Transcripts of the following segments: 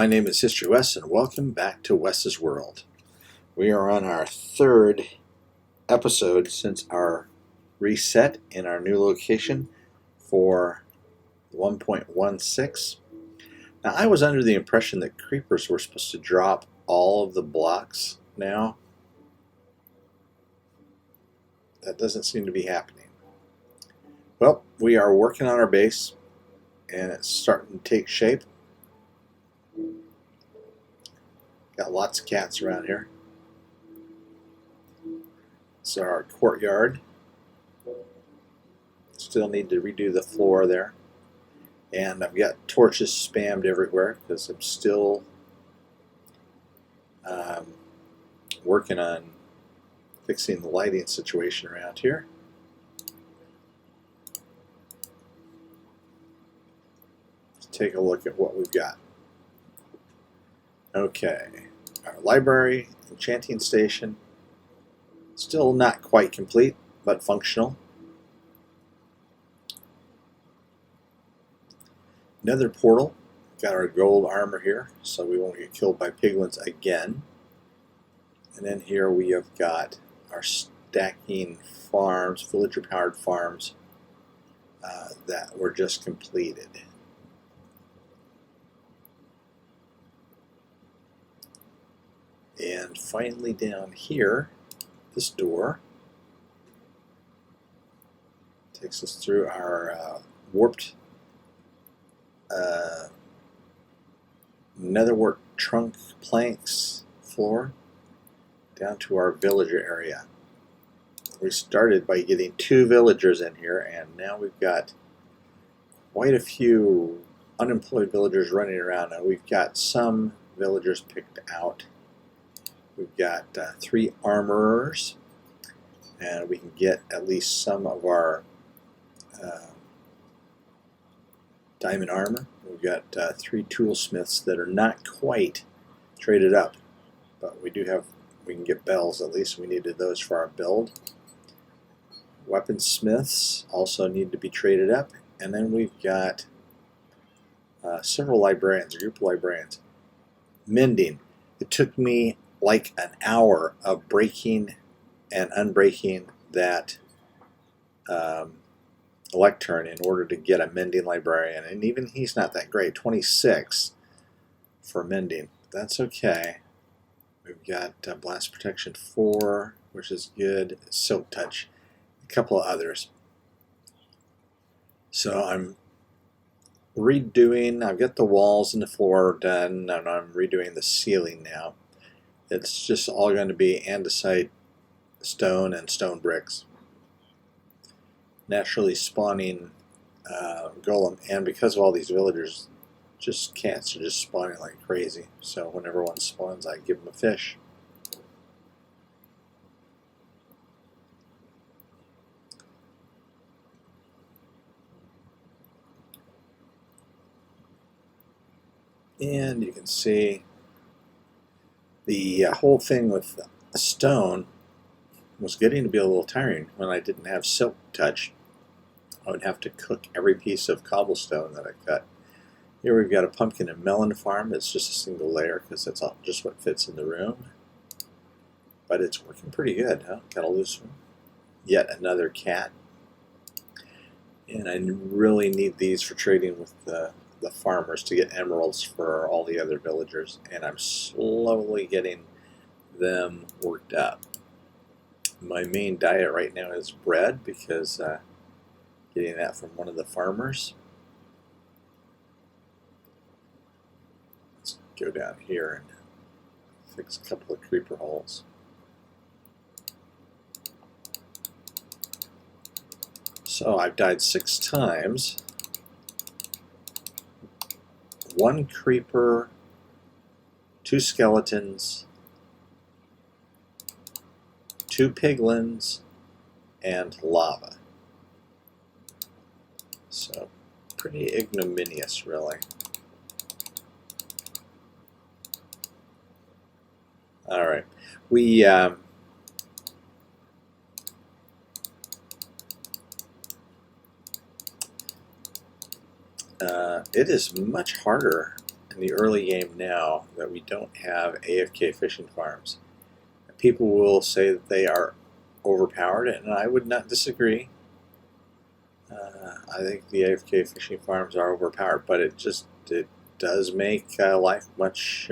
My name is HistoryWes, and welcome back to Wes's World. We are on our third episode since our reset in our new location for 1.16. Now, I was under the impression that creepers were supposed to drop all of the blocks now. That doesn't seem to be happening. Well, we are working on our base, and it's starting to take shape. Got lots of cats around here. It's our courtyard. Still need to redo the floor there. And I've got torches spammed everywhere because I'm still working on fixing the lighting situation around here. Let's take a look at what we've got. Okay, our library, enchanting station, still not quite complete, but functional. Nether portal, got our gold armor here, so we won't get killed by piglins again. And then here we have got our stacking farms, villager-powered farms that were just completed. And finally down here, this door takes us through our warped Netherwart trunk planks floor down to our villager area. We started by getting 2 villagers in here, and now we've got quite a few unemployed villagers running around. Now we've got some villagers picked out. We've got 3 armorers, and we can get at least some of our diamond armor. We've got 3 toolsmiths that are not quite traded up, but we can get bells at least. We needed those for our build. Weaponsmiths also need to be traded up, and then we've got several librarians, a group of librarians. Mending. It took me like an hour of breaking and unbreaking that lectern in order to get a mending librarian, and even he's not that great. 26 for mending. That's okay. We've got blast protection 4, which is good. Silk touch, a couple of others. So I'm redoing. I've got the walls and the floor done, and I'm redoing the ceiling now. It's just all going to be andesite stone and stone bricks. Naturally spawning golem, and because of all these villagers, just cats are just spawning like crazy. So whenever one spawns, I give them a fish. And you can see the whole thing with the stone was getting to be a little tiring. When I didn't have silk touch, I would have to cook every piece of cobblestone that I cut. Here we've got a pumpkin and melon farm. It's just a single layer because that's all, just what fits in the room. But it's working pretty good, huh? Got a loose one. Yet another cat. And I really need these for trading with the farmers to get emeralds for all the other villagers. And I'm slowly getting them worked up. My main diet right now is bread because getting that from one of the farmers. Let's go down here and fix a couple of creeper holes. So I've died 6 times. 1 creeper, 2 skeletons, 2 piglins, and lava. So pretty ignominious, really. All right, we it is much harder in the early game now that we don't have AFK fishing farms. People will say that they are overpowered, and I would not disagree. I think the AFK fishing farms are overpowered, but it does make life much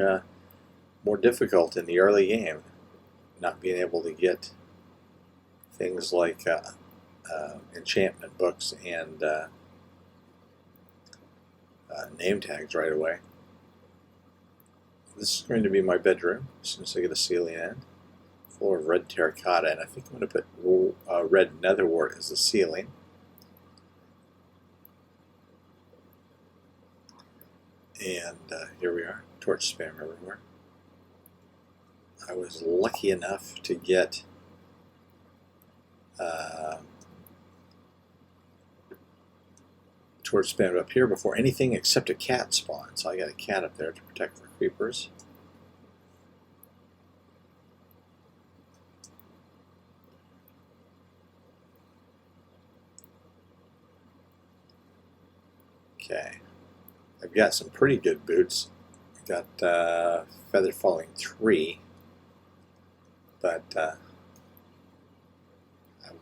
more difficult in the early game, not being able to get things like enchantment books and name tags right away. This is going to be my bedroom as soon as I get a ceiling in. Floor of red terracotta, and I think I'm going to put red netherwart as the ceiling. And here we are, torch spam everywhere. I was lucky enough to get torch spam up here before anything except a cat spawned. So I got a cat up there to protect the creepers. Okay, I've got some pretty good boots. I've got feather falling 3, but I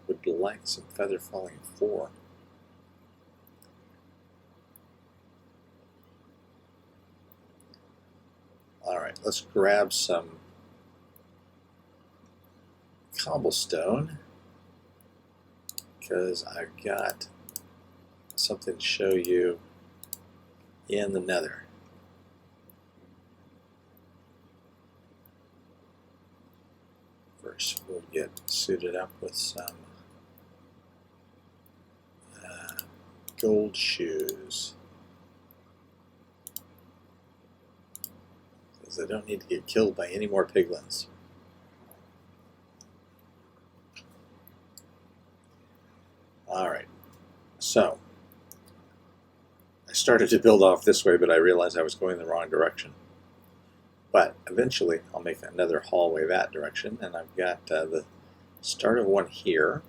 would like some feather falling 4. Alright, let's grab some cobblestone, because I've got something to show you in the nether. First, we'll get suited up with some gold shoes, because I don't need to get killed by any more piglins. Alright, so I started to build off this way, but I realized I was going the wrong direction. But eventually I'll make another hallway that direction, and I've got the start of one here.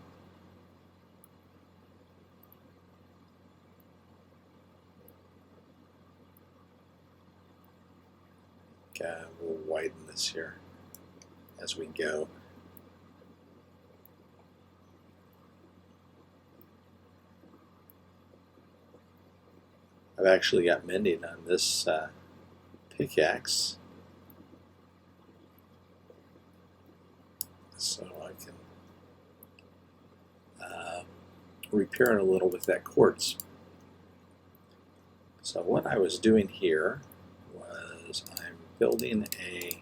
Okay, we'll widen this here as we go. I've actually got mending on this pickaxe, so I can repair it a little with that quartz. So what I was doing here was I'm building a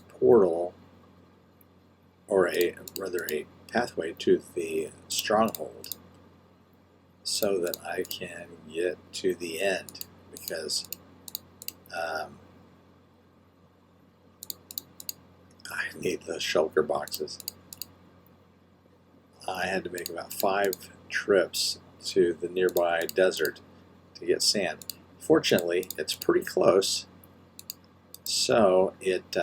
portal, or rather a pathway to the stronghold, so that I can get to the end, because I need those shulker boxes. I had to make about 5 trips to the nearby desert to get sand. Fortunately, it's pretty close, so it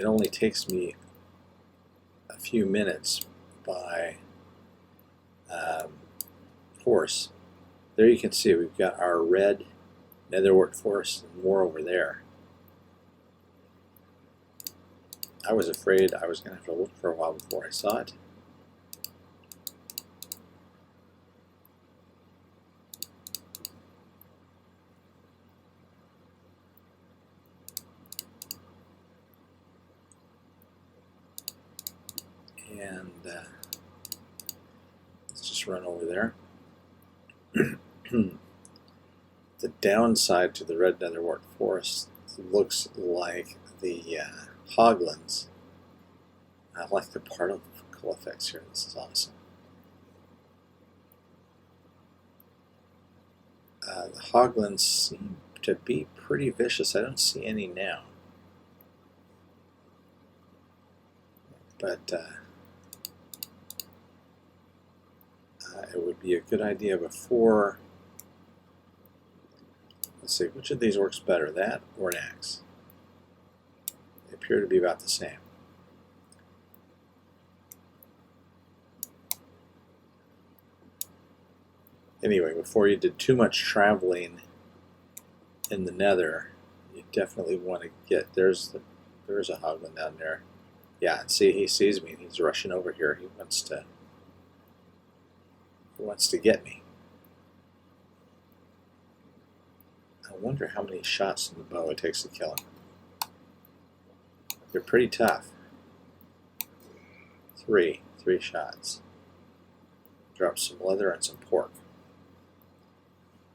only takes me a few minutes by horse. There you can see we've got our red netherwart forest and more over there. I was afraid I was going to have to look for a while before I saw it. And let's just run over there. The downside to the red netherwart forest looks like the hoglins. I like the particle effects here. This is awesome. The hoglins seem to be pretty vicious. I don't see any now, but it would be a good idea before. Let's see, which of these works better, that or an axe? They appear to be about the same. Anyway, before you did too much traveling in the Nether, you definitely want to get, there's a hoglin down there. Yeah, see, he sees me and he's rushing over here. He wants to get me. I wonder how many shots in the bow it takes to kill him. They're pretty tough. Three shots. Drop some leather and some pork.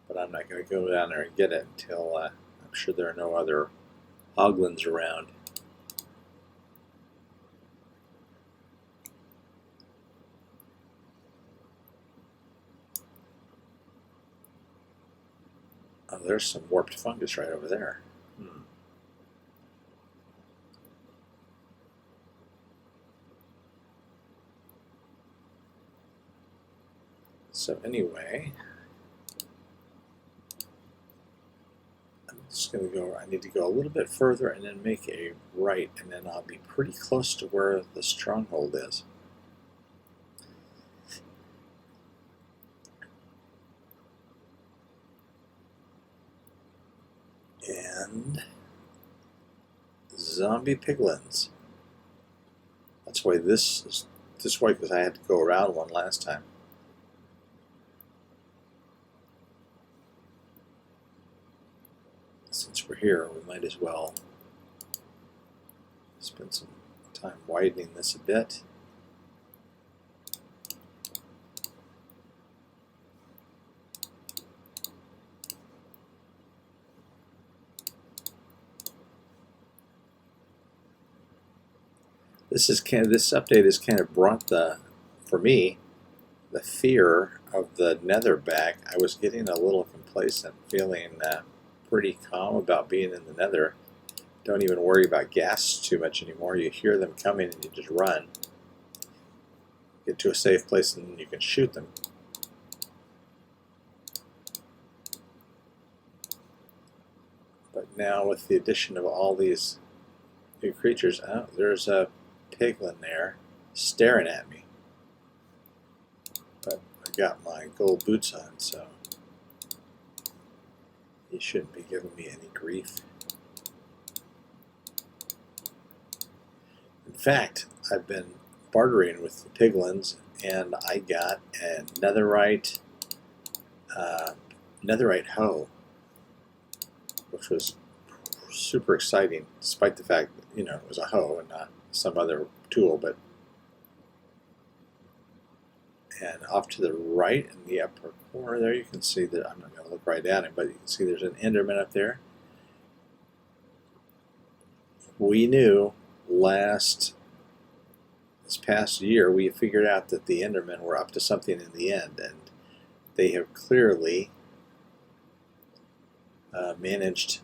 But I'm not going to go down there and get it until I'm sure there are no other hoglins around. Oh, there's some warped fungus right over there. So anyway, I'm just going to go, I need to go a little bit further and then make a right, and then I'll be pretty close to where the stronghold is. And zombie piglins. That's why this way, because I had to go around one last time. Since we're here, we might as well spend some time widening this a bit. This update has kind of brought for me, the fear of the Nether back. I was getting a little complacent, feeling pretty calm about being in the Nether. Don't even worry about gas too much anymore. You hear them coming and you just run. Get to a safe place and you can shoot them. But now with the addition of all these new creatures, oh, there's a piglin there staring at me. But I got my gold boots on, so he shouldn't be giving me any grief. In fact, I've been bartering with the piglins, and I got a netherite hoe, which was super exciting, despite the fact that, it was a hoe and not some other tool. And off to the right in the upper corner there, you can see that, I'm not going to look right at it, but you can see there's an Enderman up there. We knew this past year, we figured out that the Endermen were up to something in the end, and they have clearly managed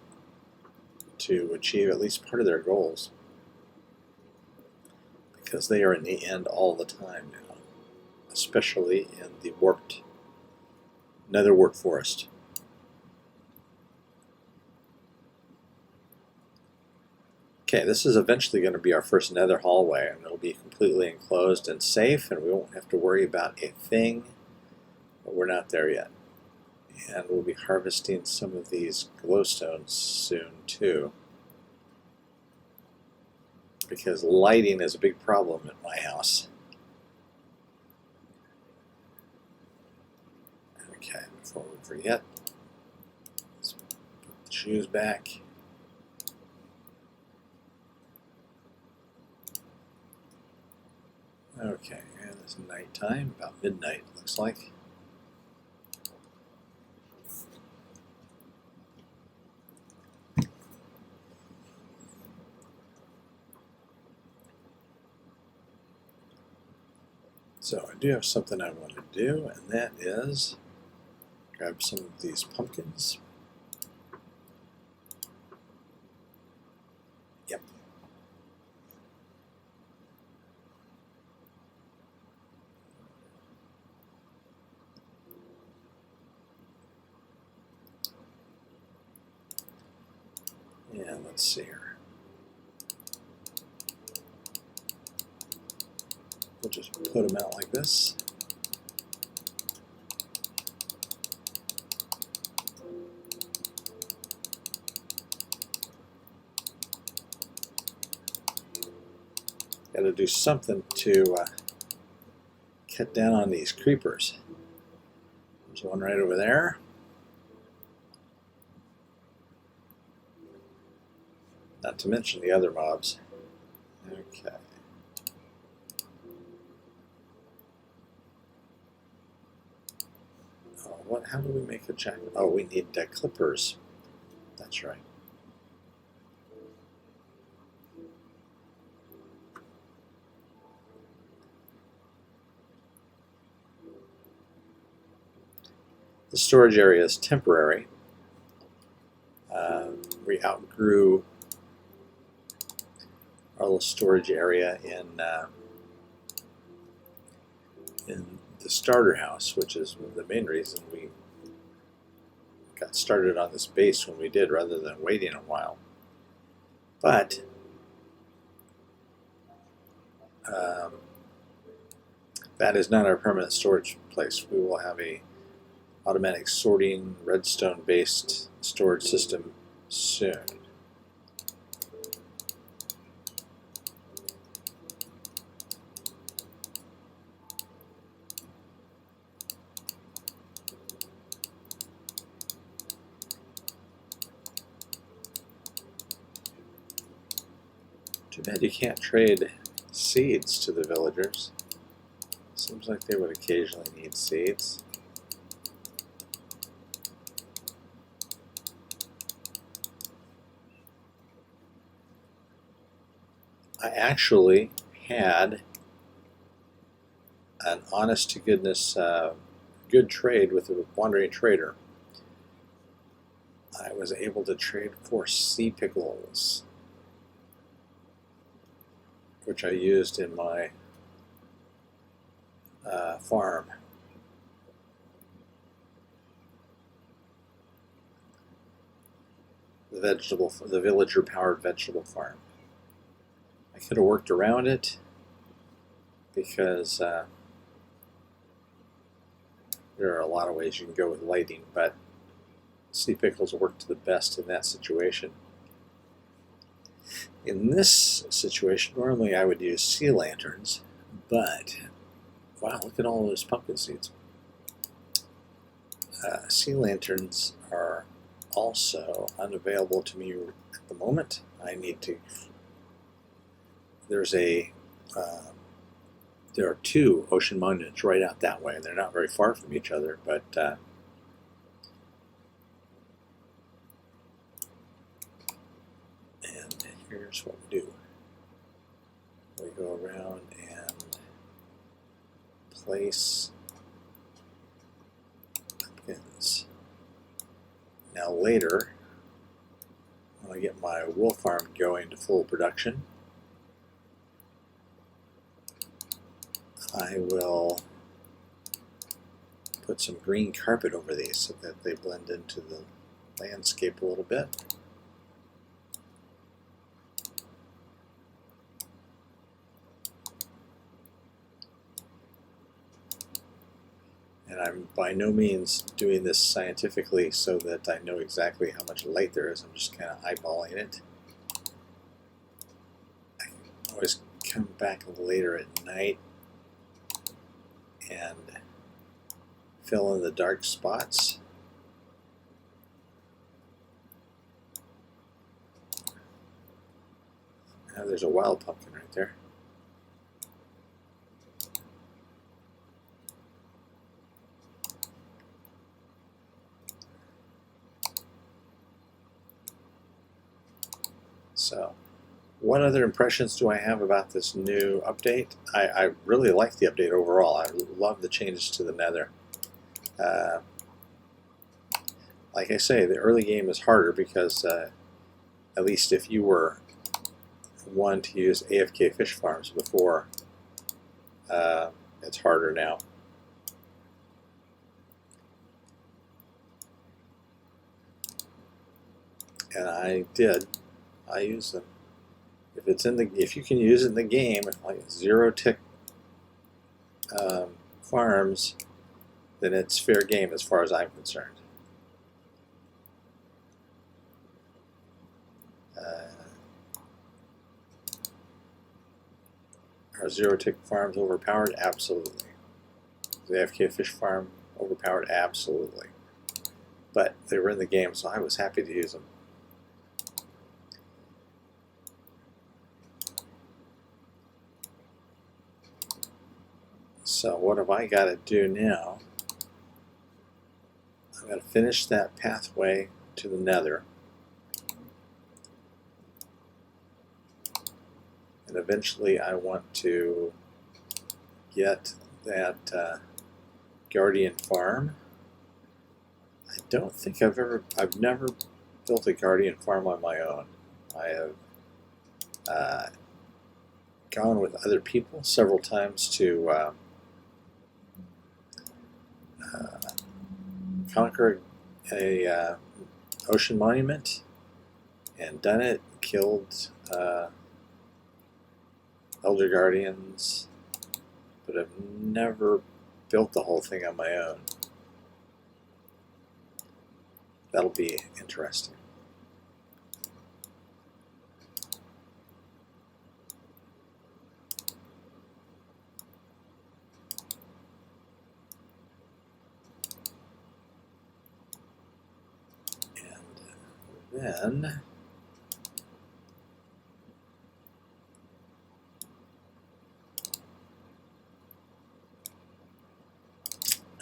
to achieve at least part of their goals, because they are in the end all the time now, especially in the warped Netherwart forest. Okay, this is eventually going to be our first Nether hallway, and it'll be completely enclosed and safe, and we won't have to worry about a thing, but we're not there yet. And we'll be harvesting some of these glowstones soon too, because lighting is a big problem at my house. Okay, before we forget, let's put the shoes back. Okay, and it's nighttime, about midnight it looks like. So I do have something I want to do, and that is grab some of these pumpkins. Yep. And let's see here. We'll just put them out like this. Got to do something to cut down on these creepers. There's one right over there. Not to mention the other mobs. Okay. Oh, how do we make a jack? Oh, we need clippers. That's right. The storage area is temporary. We outgrew our little storage area in the starter house, which is the main reason we got started on this base when we did, rather than waiting a while. But that is not our permanent storage place. We will have a automatic sorting redstone based storage system soon. Too bad you can't trade seeds to the villagers. Seems like they would occasionally need seeds. I actually had an honest to goodness good trade with a wandering trader. I was able to trade for sea pickles, which I used in my farm. The villager-powered vegetable farm. I could have worked around it because there are a lot of ways you can go with lighting, but sea pickles worked the best in that situation. In this situation, normally I would use sea lanterns, but wow, look at all those pumpkin seeds. Sea lanterns are also unavailable to me at the moment. I need to. There are two ocean monuments right out that way, and they're not very far from each other, but and here's what we do. We go around and place pumpkins. Now later, when I get my wool farm going to full production, I will put some green carpet over these so that they blend into the landscape a little bit. And I'm by no means doing this scientifically so that I know exactly how much light there is. I'm just kind of eyeballing it. I can always come back later at night and fill in the dark spots. Now there's a wild pumpkin right there. So, what other impressions do I have about this new update? I really like the update overall. I love the changes to the Nether. Like I say, the early game is harder because, at least if you were one to use AFK fish farms before, it's harder now. And I use them. If you can use it in the game, like zero tick farms, then it's fair game as far as I'm concerned. Are zero tick farms overpowered? Absolutely. The AFK fish farm overpowered? Absolutely. But they were in the game, so I was happy to use them. So what have I got to do now? I've got to finish that pathway to the Nether. And eventually I want to get that Guardian farm. I don't think I've never built a Guardian farm on my own. I have gone with other people several times to conquer a ocean monument and done it, killed Elder Guardians, but I've never built the whole thing on my own. That'll be interesting. And then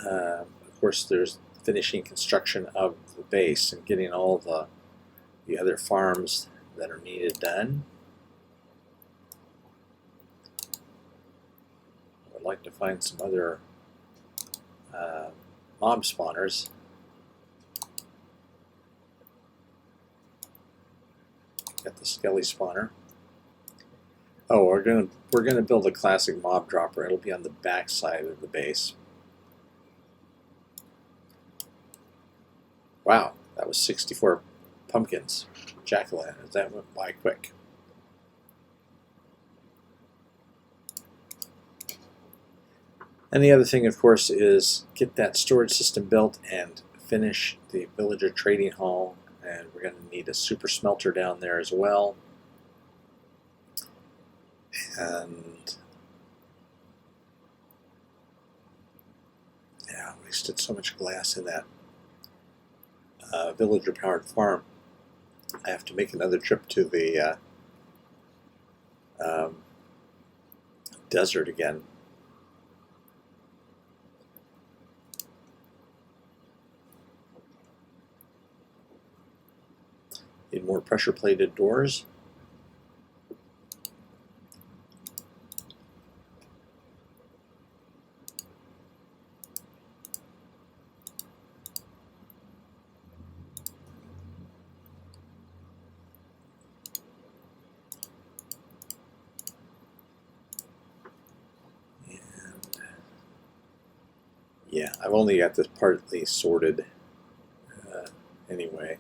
of course, there's finishing construction of the base and getting all the other farms that are needed done. I would like to find some other mob spawners. Got the Skelly spawner. Oh, we're gonna build a classic mob dropper. It'll be on the back side of the base. Wow, that was 64 pumpkins. Jack-o'-lanterns. That went by quick. And the other thing, of course, is get that storage system built and finish the villager trading hall. And we're going to need a super smelter down there as well. And yeah, I wasted so much glass in that villager powered farm. I have to make another trip to the desert again. Need more pressure plated doors. Yeah, I've only got this partly sorted anyway.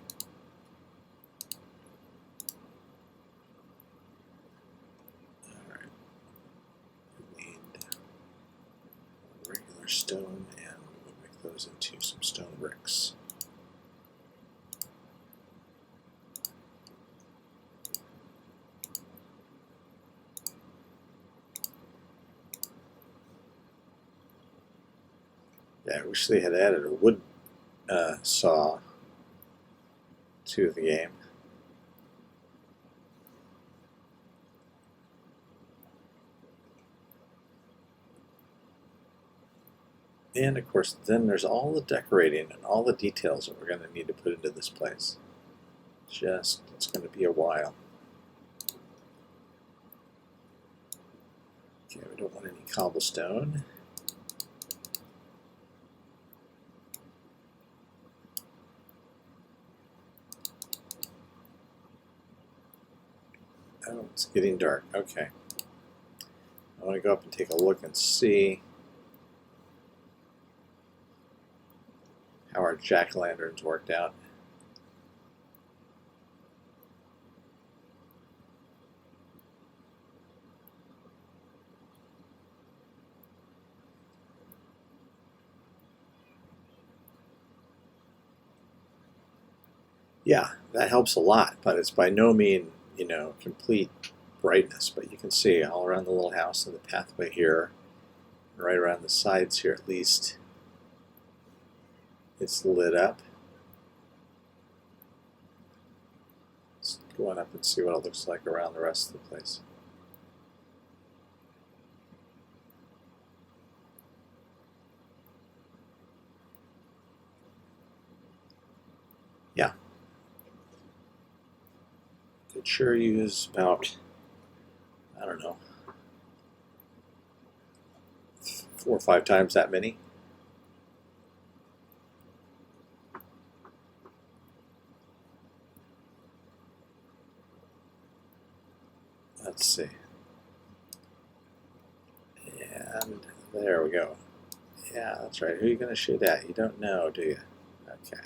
Alright. We need regular stone, and we'll make those into some stone bricks. Yeah, I wish they had added a wood saw to the game. And of course, then there's all the decorating and all the details that we're going to need to put into this place. It's going to be a while. Okay, we don't want any cobblestone. Oh, it's getting dark. Okay. I want to go up and take a look and see how our jack-o'-lanterns worked out. Yeah, that helps a lot, but it's by no means, complete brightness, but you can see all around the little house and the pathway here, right around the sides here at least, it's lit up. Let's go on up and see what it looks like around the rest of the place. Yeah. Could sure use about, I don't know, 4 or 5 times that many. Let's see. And there we go. Yeah, that's right. Who are you going to shoot at? You don't know, do you? Okay.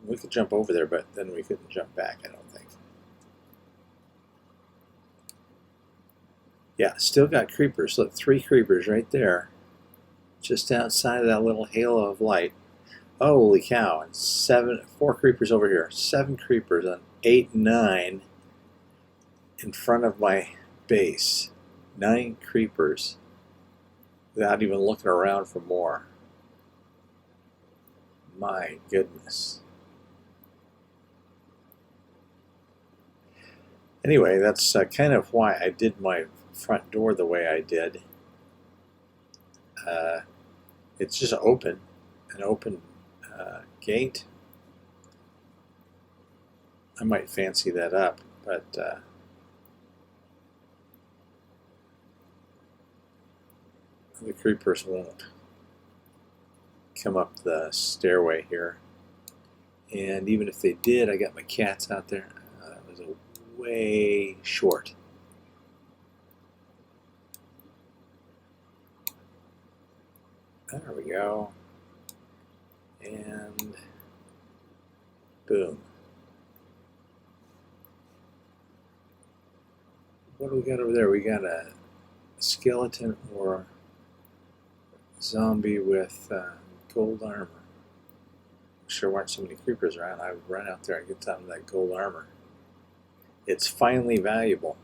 We could jump over there, but then we couldn't jump back, I don't think. Yeah, still got creepers. Look, 3 creepers right there. Just outside of that little halo of light. Holy cow. And 4 creepers over here. 7 creepers on 8, 9 in front of my base. 9 creepers without even looking around for more. My goodness. Anyway, that's kind of why I did my front door the way I did. It's just an open gate. I might fancy that up, but the creepers won't come up the stairway here. And even if they did, I got my cats out there. That was way short. There we go. And boom. What do we got over there? We got a skeleton or zombie with gold armor. Sure weren't so many creepers around. I would run out there and get some of that gold armor. It's finally valuable.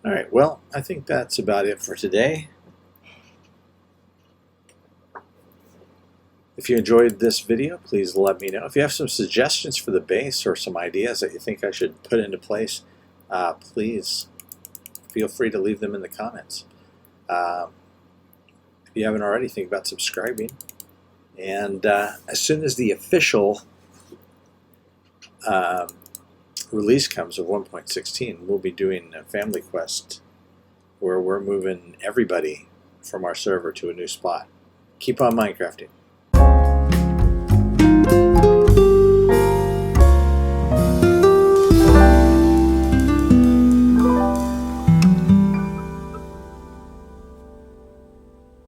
Alright, well, I think that's about it for today. If you enjoyed this video, please let me know. If you have some suggestions for the base or some ideas that you think I should put into place, please feel free to leave them in the comments. If you haven't already, think about subscribing. And as soon as the official release comes of 1.16, we'll be doing a family quest where we're moving everybody from our server to a new spot. Keep on Minecrafting.